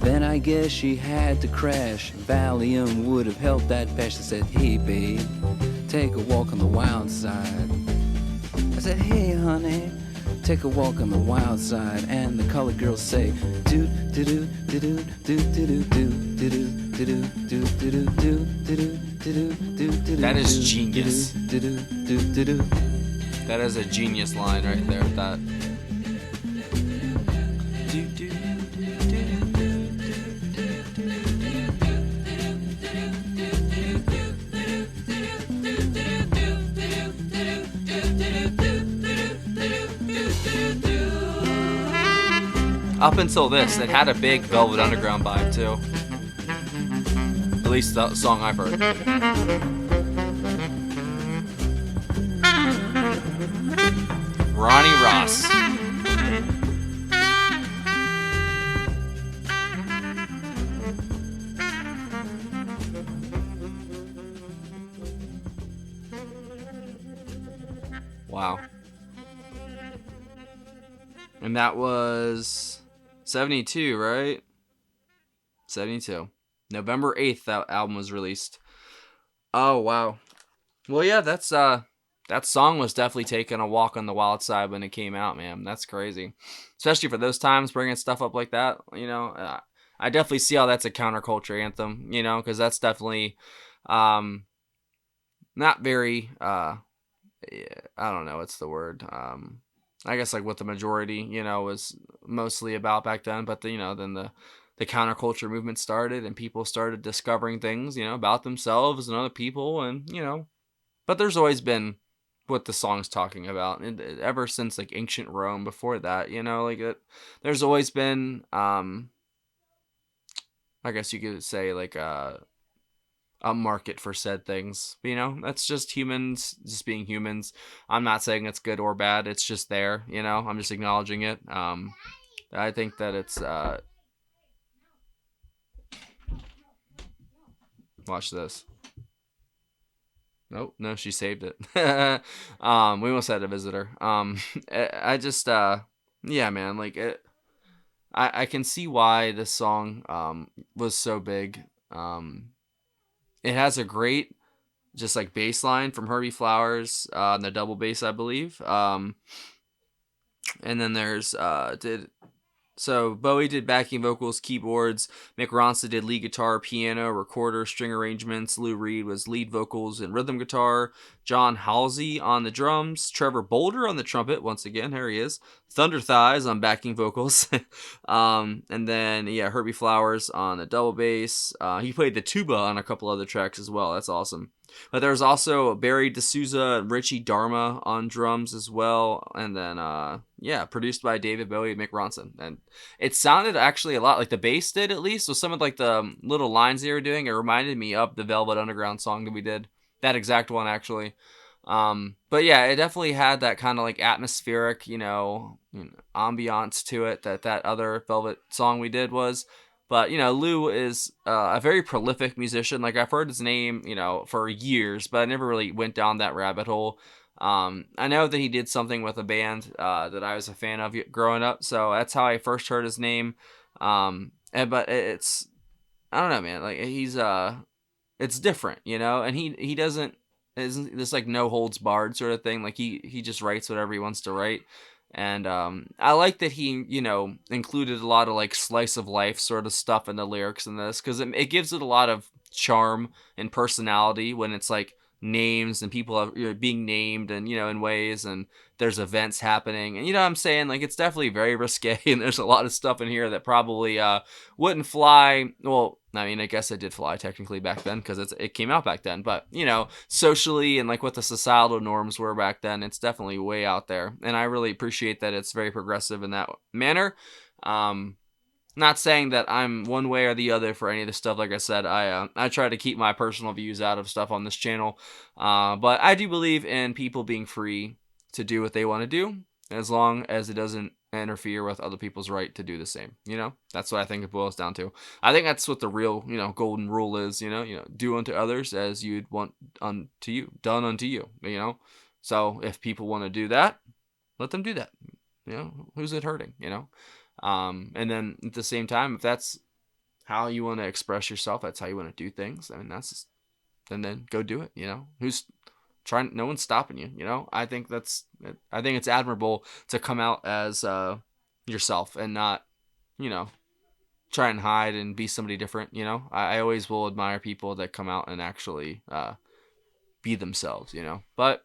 Then I guess she had to crash. Valium would have helped that patch. I said, hey babe, take a walk on the wild side. I said, hey honey, take a walk on the wild side. And the colored girls say, do do do do do do do do do do do. That is genius. That is a genius line right there. That. Up until this, it had a big Velvet Underground vibe too. At least the song I've heard. Ronnie Ross. Wow. And that was 72, right? 72. November 8th, that album was released. Oh, wow. Well, yeah, that song was definitely taking a walk on the wild side when it came out, man. That's crazy. Especially for those times, bringing stuff up like that, I definitely see how that's a counterculture anthem, because that's definitely not very, I don't know, what's the word, I guess like what the majority, was mostly about back then. But then the counterculture movement started and people started discovering things, about themselves and other people. And, but there's always been what the song's talking about. And ever since like ancient Rome before that, there's always been, I guess you could say like a market for said things. That's just humans just being humans. I'm not saying it's good or bad. It's just there, I'm just acknowledging it. I think that it's watch this. Nope, no, she saved it. We almost had a visitor. I just yeah, man, like it, I can see why this song was so big. It has a great, just like bass line from Herbie Flowers on the double bass, I believe. And then there's so Bowie did backing vocals, keyboards. Mick Ronson did lead guitar, piano, recorder, string arrangements. Lou Reed was lead vocals and rhythm guitar. John Halsey on the drums. Trevor Bolder on the trumpet. Once again, here he is. Thunder Thighs on backing vocals. And then, Herbie Flowers on the double bass. He played the tuba on a couple other tracks as well. That's awesome. But there's also Barry D'Souza and Richie Dharma on drums as well. And then, produced by David Bowie and Mick Ronson. And it sounded actually a lot like the bass did, at least. So some of like the little lines they were doing, it reminded me of the Velvet Underground song that we did. That exact one, actually. But yeah, it definitely had that kind of like atmospheric, ambiance to it that other Velvet song we did was. But, Lou is a very prolific musician. Like, I've heard his name, for years, but I never really went down that rabbit hole. I know that he did something with a band that I was a fan of growing up, so that's how I first heard his name. But it's, I don't know, man. Like, he's, it's different, and he isn't this like no holds barred sort of thing. Like, he just writes whatever he wants to write. And I like that he, included a lot of like slice of life sort of stuff in the lyrics in this, because it gives it a lot of charm and personality when it's like names and people are being named and, in ways, and there's events happening. And, what I'm saying? Like, it's definitely very risque, and there's a lot of stuff in here that probably wouldn't fly. Well, I mean, I guess it did fly technically back then because it came out back then. But, socially and like what the societal norms were back then, it's definitely way out there. And I really appreciate that it's very progressive in that manner. Not saying that I'm one way or the other for any of this stuff. Like I said, I try to keep my personal views out of stuff on this channel. But I do believe in people being free to do what they want to do, as long as it doesn't interfere with other people's right to do the same. That's what I think it boils down to. I think that's what the real, golden rule is. Do unto others as you'd want unto you, done unto you. So if people want to do that, let them do that. Who's it hurting? And then at the same time, if that's how you want to express yourself. That's how you want to do things. I mean, that's just, and then go do it. You know, who's trying? No one's stopping you. You know, I think it's admirable to come out as yourself and not, you know, try and hide and be somebody different. You know, I always will admire people that come out and actually be themselves. You know, but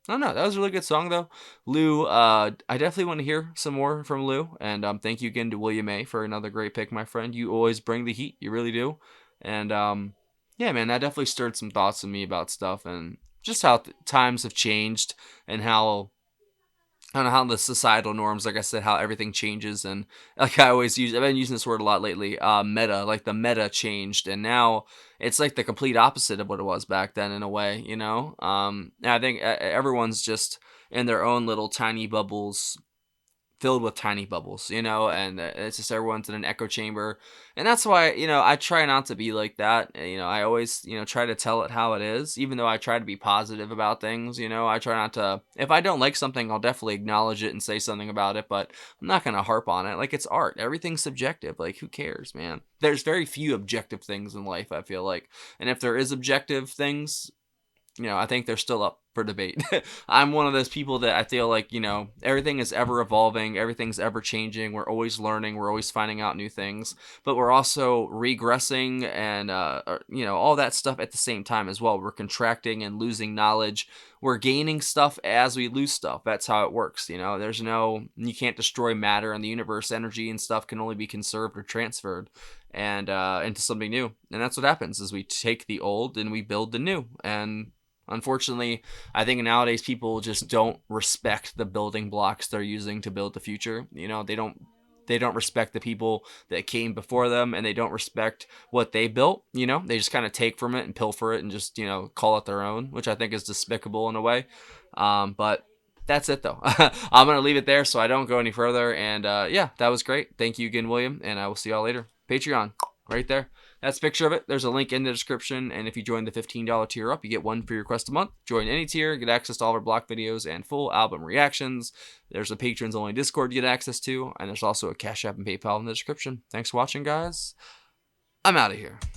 I don't know. That was a really good song, though. Lou, I definitely want to hear some more from Lou. And thank you again to William A. for another great pick, my friend. You always bring the heat. You really do. And yeah, man, that definitely stirred some thoughts in me about stuff and just how times have changed and how I don't know how the societal norms, like I said, how everything changes, and like I always use, I've been using this word a lot lately. Meta, like the meta changed, and now it's like the complete opposite of what it was back then, in a way, you know. And I think everyone's just in their own little tiny bubbles, filled with tiny bubbles, you know, and it's just everyone's in an echo chamber. And that's why, you know, I try not to be like that. You know, I always, you know, try to tell it how it is, even though I try to be positive about things, you know, I try not to, if I don't like something, I'll definitely acknowledge it and say something about it, but I'm not going to harp on it. Like, it's art. Everything's subjective. Like, who cares, man? There's very few objective things in life, I feel like. And if there is objective things, you know, I think they're still up for debate. I'm one of those people that I feel like, you know, everything is ever evolving, everything's ever changing. We're always learning, we're always finding out new things, but we're also regressing and, you know, all that stuff at the same time as well. We're contracting and losing knowledge. We're gaining stuff as we lose stuff. That's how it works. You know, you can't destroy matter in the universe. Energy and stuff can only be conserved or transferred and into something new. And that's what happens is we take the old and we build the new. And unfortunately, I think nowadays people just don't respect the building blocks they're using to build the future. You know, they don't respect the people that came before them, and they don't respect what they built. You know, they just kind of take from it and pilfer it and just, you know, call it their own, which I think is despicable in a way. But that's it, though. I'm going to leave it there so I don't go any further. And yeah, that was great. Thank you again, William, and I will see y'all later. Patreon, right there. That's a picture of it. There's a link in the description, and if you join the $15 tier up, you get one free request a month. Join any tier, get access to all of our block videos and full album reactions. There's a patrons-only Discord you get access to, and there's also a Cash App and PayPal in the description. Thanks for watching, guys. I'm out of here.